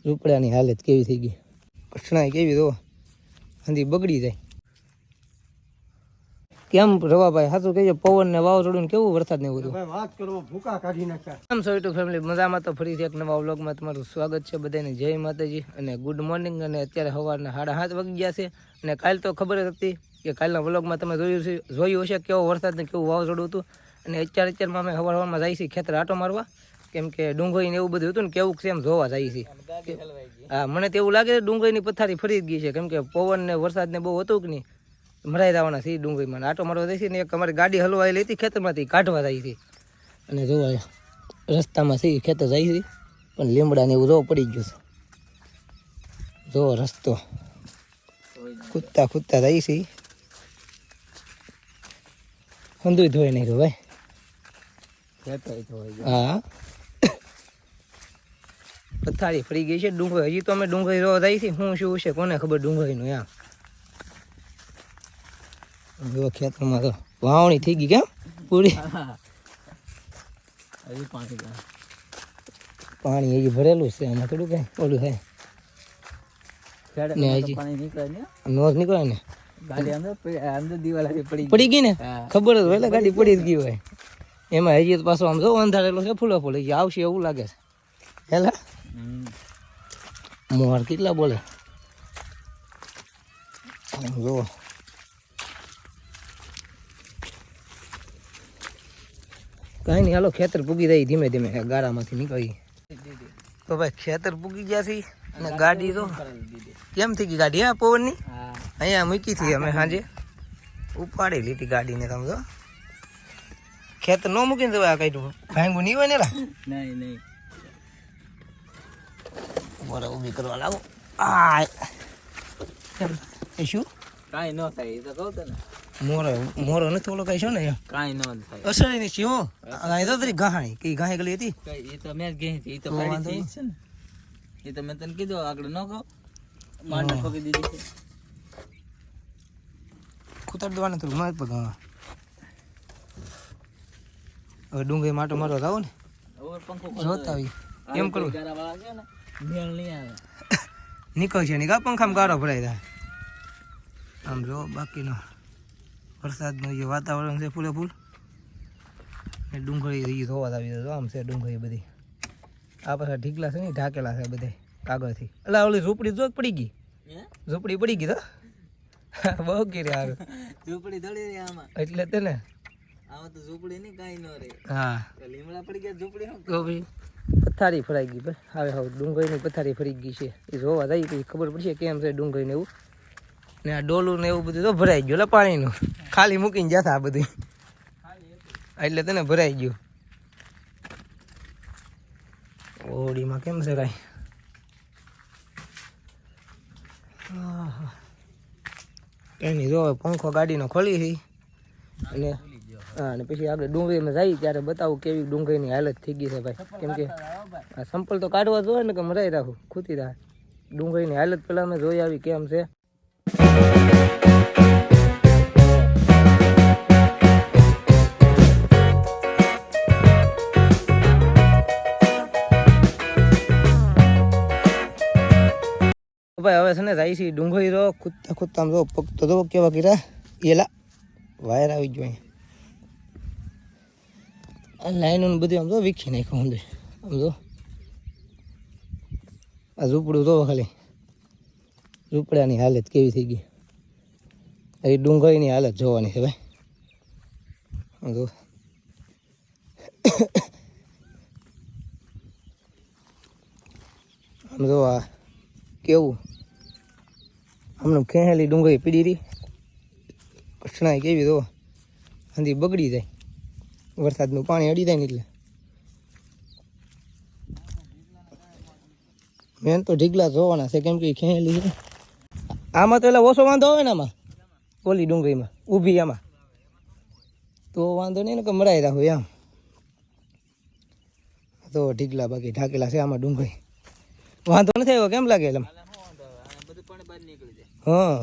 ઝૂંપડાની હાલત કેવી થઈ ગઈ, કઠણાઈ કેવી તો હંધી બગડી જાય. કેમ રવાભાઈ સાચું કહીએ, પવન ને વાવાઝોડું કેવું વરસાદ ને એવું બધું વાત કરો, ભૂકા કાઢી નાખ્યા. કેમ છો યુટ્યુબ ફેમિલી, મજામાં? તો ફરીથી એક નવા વ્લોગમાં તમારું સ્વાગત છે. બધાને જય માતાજી અને ગુડ મોર્નિંગ. અને અત્યારે સવારના 7:30 વાગી ગયા છે. અને કાલ તો ખબર જ હતી કે કાલના વ્લોગમાં તમે જોયું હશે કેવો વરસાદ ને કેવું વાવાઝોડું હતું. અને અત્યારમાં અમે સવારમાં જઈએ છીએ ખેતર આટો મારવા, કેમ કે ડુંગળી ને એવું બધું હતું ને કેવું છે એમ જોવા જઈએ છીએ. હા, મને તો એવું લાગે છે ડુંગળીની પથારી ફરી જ ગઈ છે, કેમ કે પવન ને વરસાદ ને બહુ હતું કે નહીં, મરાઈ જવાના છે ડુંગળીમાં. આટો મારવા જાય છે ને એક અમારી ગાડી હલવાયેલી હતી ખેતરમાંથી, કાઢવા જાય છે. અને જોવા રસ્તામાં છે ખેતર જાય છે, પણ લીમડાને એવું જોવા પડી ગયું છે. જો રસ્તો કૂદતા કૂદતા જાય છે, હંધુય ધોઈ નહીં રહ્યો ભાઈ. હા, પથારી ફરી ગઈ છે ડુંગળી. હજી તો અમે ડુંગળી રોવા જાય છે, શું છે કોને ખબર ડુંગળીનું. એમ જો ખેતરમાં તો વાવણી થઈ ગઈ કેમ પૂરી. પાણી હજી ભરેલું છે, આમાં થોડું કઈ ઓલું થાય ને. હજી નોંધ નીકળે ને, પડી ગઈ ને ખબર જ હોય, ગાડી પડી જ ગઈ હોય. એમાં હજી તો પાછું આમ જો અંધારેલું છે, ફૂલો ફૂલ હજી આવશે એવું લાગે છે. હેલા મોર કેટલા બોલે જો. કઈ નહીં, હાલો ખેતર પૂગી જાય ધીમે ધીમે, ગારામાંથી નીકળી. તો ભાઈ ખેતર પૂગી ગયા છે. અને ગાડી તો કેમ થઈ ગઈ ગાડી? હા, પવનની અહીંયા મૂકી હતી અમે સાંજે, ઉપાડી લીધી ગાડીને. તમે જો ખેતર ન મૂકીને તો કઈ ભાંગું નહીં હોય ને. નહીં બરાબર, ઊભી કરવા લાવો. આ શું કાંઈ ન થાય એ તો કહું તને. મોરો નથી ઓલો કઈ છે ને, કાંઈ ન થાય. અસર નહીં છે. હું તો તરી ગહાણી કઈ ગાહે ગલી હતી, એ તો મેં ગઈ હતી. એ તો વાંધો છે ને, એ તો મેં તને કીધું આગળ ન કહો, માંડ પકડી દીધી છે. કુતર દવાનું થોડું માર પગ. હવે ડુંગળી માટો મારવા જાવ ને, જોતા આવી એમ કરું નીકળશે નહીં કા પંખામાં ગારો ભરાઈ જાય. આમ જો બાકીનો વરસાદનું જે વાતાવરણ છે ફૂલે ફૂલ, એ ડુંગળી ધોવા આવી જાય. આમ છે ડુંગળી બધી, આ પાછા ઢીકલા છે ને ઢાકેલા છે બધા કાગળથી. એટલે ઓલી ઝૂંપડી જો પડી ગઈ, ઝૂંપડી પડી ગઈ તો બહુ કીરે હારું ઝૂંપડી દળી રહી આમાં, એટલે તે ને આમાં તો ઝૂંપડી નહીં કાંઈ ન રહે. હા, લીમડા પડી ગયા ઝૂંપડી તો ભાઈ પથારી ફરાઈ ગઈ ભાઈ. હવે હવે ડુંગળીની પથારી ફરી ગઈ છે, એ જોવા જાય પછી ખબર પડશે કેમ છે ડુંગળીને એવું. ને આ ડોલું ને એવું બધું તો ભરાઈ ગયું, એટલે પાણીનું ખાલી મૂકીને જતા આ બધું, એટલે તને ભરાઈ ગયું. ઓડીમાં કેમ છે કાંઈ કઈ નહીં. જો પંખો ગાડીનો ખોલી છે. અને હા, અને પછી આપણે ડુંગળીમાં જઈએ ત્યારે બતાવું કેવી ડુંગળીની હાલત થઈ ગઈ છે ભાઈ. કેમ કે આ સંપલ તો કાઢવા જોઈએ ને, કે મરાઈ રાખું ખૂતી રાખે. ડુંગળીની હાલત પેલા અમે જોઈ આવી કેમ છે. ભાઈ હવે છે ને જાય છે ડુંગળી રો ખૂદતા ખૂદતા જો પગ તો જો કેવા કીરા એલા વાયર આવી ગયો અહીંયા. આ લાઈનો બધું આમ જો વીખી નાખ્યું ઊંડે. આમ જો આ ઝૂંપડું જો ખાલી, ઝૂંપડાની હાલત કેવી થઈ ગઈ. એ ડુંગળીની હાલત જોવાની છે ભાઈ. આમ જો આમ જો આ કેવું હમણાં ખેંચેલી ડુંગળી પીડી રહી, કઠણાઈ કેવી તો હંધી બગડી જાય, વરસાદનું પાણી અડી જાય ને એટલે. મેન તો ઢીગલા જોવાના છે, કેમ કે ખેંચેલી છે. આમાં તો એટલે ઓછો વાંધો આવે ને, આમાં ઓલી ડુંગળીમાં ઊભી આમાં તો વાંધો નહીં ને, કે મરાઈ રાખો એમ. તો ઢીગલા બાકી ઢાકેલા છે આમાં ડુંગળી, વાંધો નથી આવ્યો. કેમ લાગે એટલે હા,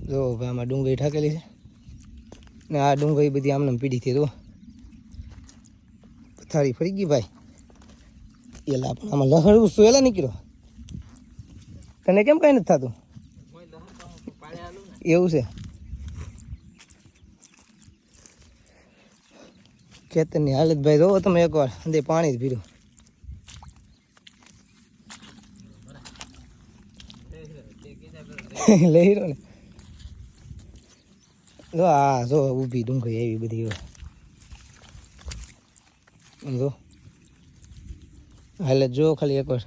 જો ભાઈ આમાં ડુંગળી ઠાકેલી છે ને આ ડુંગળી બધી આમને પીડી થી તો પથારી ફરી ગઈ ભાઈ. એલા પણ આમાં લહડવું શું એલા નીકળ્યો તને કેમ કઈ નથી થતું એવું છે ખેતરની હાલત ભાઈ જોવો તમે એકવાર અંદર પાણી જ પીર્યું લઈ રહ્યો ને જો આ જો ઊભી ડુંગળી એવી બધી જો હાલત જો ખાલી એકવાર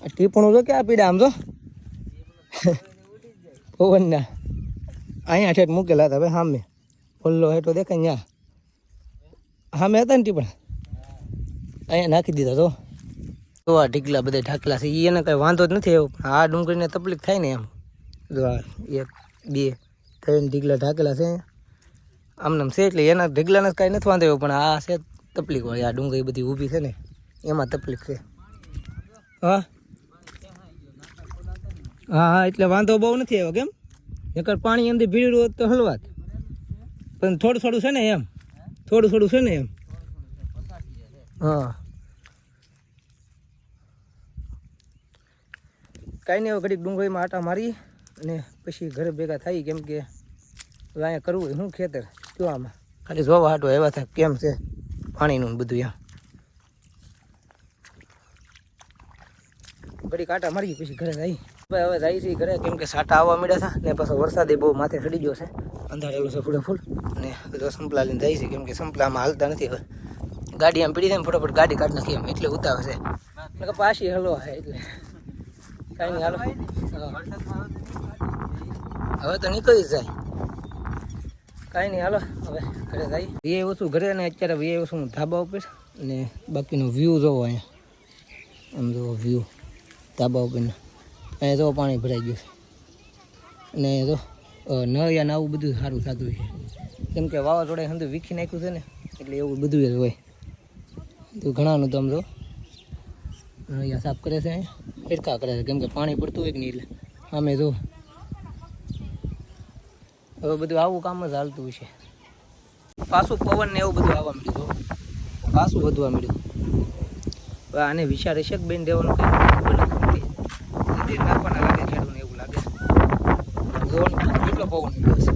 ટીપણું જો ક્યાં પીડા આમ જો પવન ના અહીંયા ઠેઠ મૂકેલા હતા ભાઈ સામે ઓલ્લો હેઠો દેખાય ત્યાં સામે હતા ને ટીપણ અહીંયા નાખી દીધા તો આ ઢીકલા બધા ઢાકેલા છે એને કઈ વાંધો જ નથી એવું આ ડુંગળીને તકલીફ થાય ને એમ જો આ 1 2 3 ઢીકલા ઢાકેલા છે આમનામ છે એટલે એના ઢીકલાને કાંઈ નથી વાંધો એવું પણ આ છે તકલીફ હોય આ ડુંગળી બધી ઊભી છે ને એમાં તકલીફ છે હા હા હા એટલે વાંધો બહુ નથી આવ્યો કેમ નકર પાણી અંદર ભીડ્યું હોત તો હલવાત પણ થોડું થોડું છે ને એમ થોડું થોડું છે ને એમ હા કાંઈ નહીં હવે ઘડીક ડુંગળીમાં આટા મારી અને પછી ઘરે ભેગા થઈ કેમ કે અહીંયા કરવું હોય શું ખેતર કયો આમાં ખાલી જોવા હાટો એવા થાય કેમ છે પાણીનું બધું એમ ઘડીક આટા મારી પછી ઘરે જઈ હવે જાય છે ઘરે કેમ કે સાટા આવવા મળ્યા હતા ને પાછો વરસાદે બહુ માથે ચડી ગયો છે અંધારેલું છે ફૂલે ફૂલ અને બધો સંપલા લઈને જાય છે કેમ કે સંપલામાં હાલતા નથી હવે ગાડી આમ પીડી થાય ને ફટાફટ ગાડી કાઢી નાખી એમ એટલે ઉતાવે છે પાછી હલવા છે એટલે કાંઈ નહીં હાલો હવે તો નીકળી જ જાય કાંઈ નહીં હાલો હવે ઘરે જાય વીએ ઓછું ઘરે ને અત્યારે વીએ ઓછું ધાબા ઉપર અને બાકીનો વ્યૂ જોવો અહીંયા આમ જોવો વ્યૂ ધાબા ઉપરનો અહીંયા જો પાણી ભરાઈ ગયું છે અને જો નળિયા આવું બધું સારું થતું છે કેમ કે વાવાઝોડે હંધું વીખી નાખ્યું છે ને એટલે એવું બધું જ હોય તો ઘણાનું તો આમ જો નળિયા સાફ કરે છે ફેરકા કરે છે કેમ કે પાણી પડતું હોય કે નહીં એટલે આમે જો હવે બધું આવું કામ જ હાલતું છે પાછું પવન ને એવું બધું આવવા મળ્યું પાછું વધવા મળ્યું હવે આને વિચાર હશે કે બેન દેવાનું કંઈ નાખવાના લાગે ખેડૂને એવું લાગે જોવાનું કેટલો પવન મળ્યો છે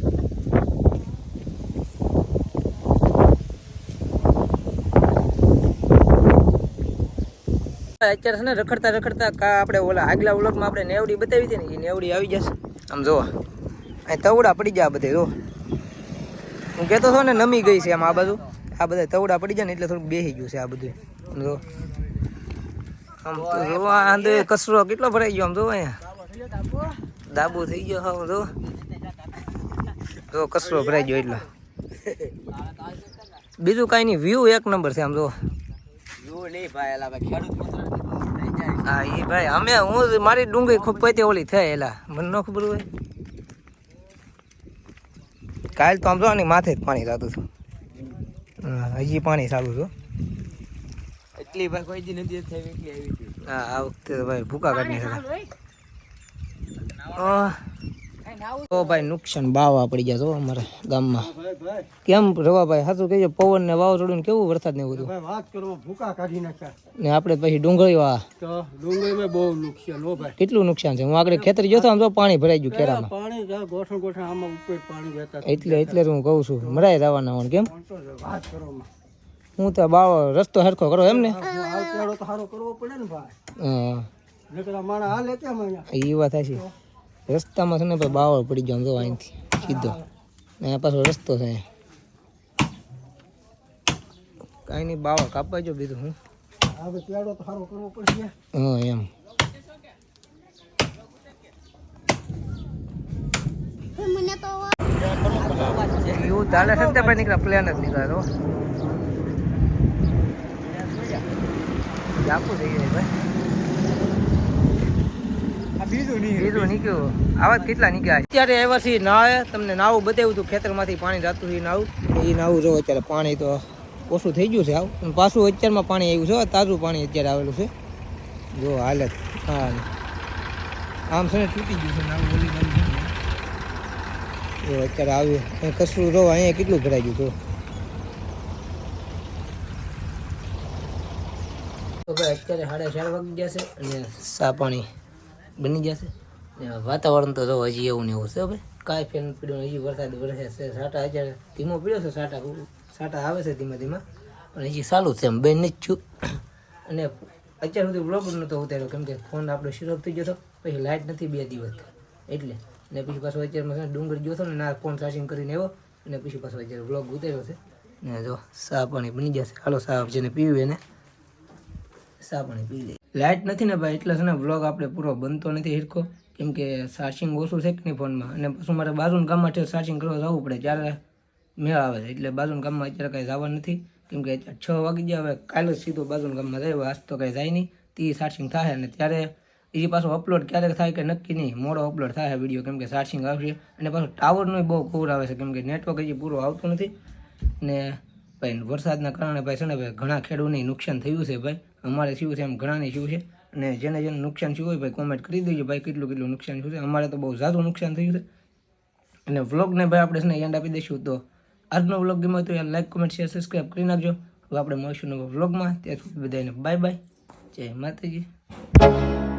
અત્યારે છે ને રખડતા રખડતા આપણે ઓલા આગલા વ્લોગમાં આપણે નેવડી બતાવી હતી ને એ નેવડી આવી જશે આમ જોવા અહીં તવડા પડી જાય બધે જો હું કહેતો હતો ને નમી ગઈ છે આમ આ બાજુ આ બધા તવડા પડી જાય ને એટલે થોડુંક બેસી ગયું છે આ બધું જો આમ તો જોવા આંધે કચરો કેટલો ભરાઈ ગયો આમ જો અહીંયા દાબો થઈ ગયો હા જો કચરો ભરાઈ ગયો એટલે બીજું કાંઈ નહીં વ્યૂ એક નંબર છે આમ જો હા એ ભાઈ અમે હું મારી ડુંગળી ખૂબ પૈતે ઓલી થાય એલા મને ન ખબર હોય કાલ તો આમ જો ને માથે જ પાણી થતું હતું હા હજી પાણી ચાલુ છું એટલી ભાઈ કોઈ દી નથી થઈ એટલી આવી હતી હા આ વખતે તો ભાઈ ભૂકા કાઢી નાખ્યા તો ભાઈ નુકસાન બાવા પડી ગયા છો અમારા ગામમાં કેમ રવાભાઈ સાચું કહેજો પવન ને વાવાઝોડું ને કેવું વરસાદ ને બધું વાત કરો ભૂકા કાઢી નાખ્યા ને આપણે પછી ડુંગળી વા તો ડુંગળીમાં બહુ નુકસાન હો ભાઈ કેટલું નુકસાન છે હું આગળ ખેતર જોતો આમ તો પાણી ભરાઈ ગયું કેરામાં પાણી ગોઠણ ગોઠણ આમાં ઉપર પાણી વહેતા એટલે હું કહું છું મરાય જવાના હોય કેમ વાત કરો હું તો બાવો રસ્તો હરખો કરો એમ ને તો સારો કરવો પડે ને ભાઈ હા નકર માણા હાલે કેમ અહીંયા એ વાત છે રસ્તામાં છે ને ભાઈ બાવળ પડી ગયો આમ તો અહીંથી સીધો ને પાછો રસ્તો છે કાંઈ નહીં બાવળ કાપાઈ જો બીજું હું હવે પેડો તો સારો કરવો પડશે હા એમ એવું ચાલે છે ને ભાઈ નીકળ્યા પ્લેન જ નીકળ્યા તો જાપું થઈ જાય ભાઈ બીજું નીકળ્યું આવા કેટલા નીકળ્યા અત્યારે આવ્યા છીએ નાવે તમને નાવું બતાવ્યું હતું ખેતરમાંથી પાણી જતું છે નાવું એ નાવું જો અત્યારે પાણી તો ઓછું થઈ ગયું છે આવું પણ પાછું અત્યારમાં પાણી આવ્યું છે તાજું પાણી અત્યારે આવેલું છે જો હાલત હા આમ છે ને તૂટી ગયું છે નાવું બોલી તો અત્યારે આવ્યું અહીં કચરું જો અહીંયા કેટલું ભરાઈ ગયું તો ભાઈ અત્યારે 4:30 વાગી જશે અને ચા પાણી બની જશે ને વાતાવરણ તો જો હજી એવું ને એવું છે ભાઈ કાંઈ ફેન પીડ્યો હજી વરસાદ વરસે છે સાટા અત્યારે ધીમો પીડ્યો છે સાટા આવે છે ધીમે ધીમે પણ હજી ચાલુ છે એમ બેન નથી છું અને અત્યાર સુધી વ્લોગ નહોતો ઉતાર્યો કેમ કે ફોન આપણો શરૂ થઈ ગયો હતો પછી લાઇટ નથી 2 દિવસ એટલે ને પછી પાછો અત્યારે ડુંગર ગયો હતો ને ના ફોન ચાર્જિંગ કરીને આવ્યો અને પછી પાછો અત્યારે વ્લોગ ઉતાર્યો છે ને જો ચા પાણી બની જશે હાલો ચા જેને પીવું એને ચા પાણી પી લે લાઇટ નથી ને ભાઈ એટલે છે ને વ્લોગ આપણે પૂરો બનતો નથી હિરખો કેમ કે ચાર્જિંગ ઓછું છે કે નહીં ફોનમાં અને પાછું મારે બાજુના ગામમાં ચાર્જિંગ કરવા જવું પડે ત્યારે મેળ આવે છે એટલે બાજુના ગામમાં અત્યારે કાંઈ જવા નથી કેમ કે 6 વાગી ગયા હવે કાલે સીધો બાજુના ગામમાં જાય આજ તો કાંઈ જાય નહીં તે ચાર્જિંગ થાય અને ત્યારે એ પાછું અપલોડ ક્યારેક થાય કે નક્કી નહીં મોડો અપલોડ થાય વિડીયો કેમ કે ચાર્જિંગ આવશે અને પાછું ટાવરનો બહુ કવર આવે છે કેમ કે નેટવર્ક હજી પૂરું આવતું નથી ને ભાઈ વરસાદના કારણે ભાઈ છે ને ભાઈ ઘણા ખેડૂતને નુકસાન થયું છે ભાઈ અમારે થયું છે એમ ઘણાને થયું છે અને જેને નુકસાન થયું હોય ભાઈ કોમેન્ટ કરી દેજો ભાઈ કેટલું નુકસાન થયું છે અમારે તો બહુ ઝાઝું નુકસાન થયું છે અને વ્લોગને ભાઈ આપણે છે ને એન્ડ આપી દઈશું તો આજનો વ્લોગ ગમ્યો તો યાર લાઈક કોમેન્ટ શેર સબસ્ક્રાઈબ કરી નાખજો હવે આપણે મળીશું નવા વ્લોગમાં ત્યાં સુધી બધાને બાય બાય જય માતાજી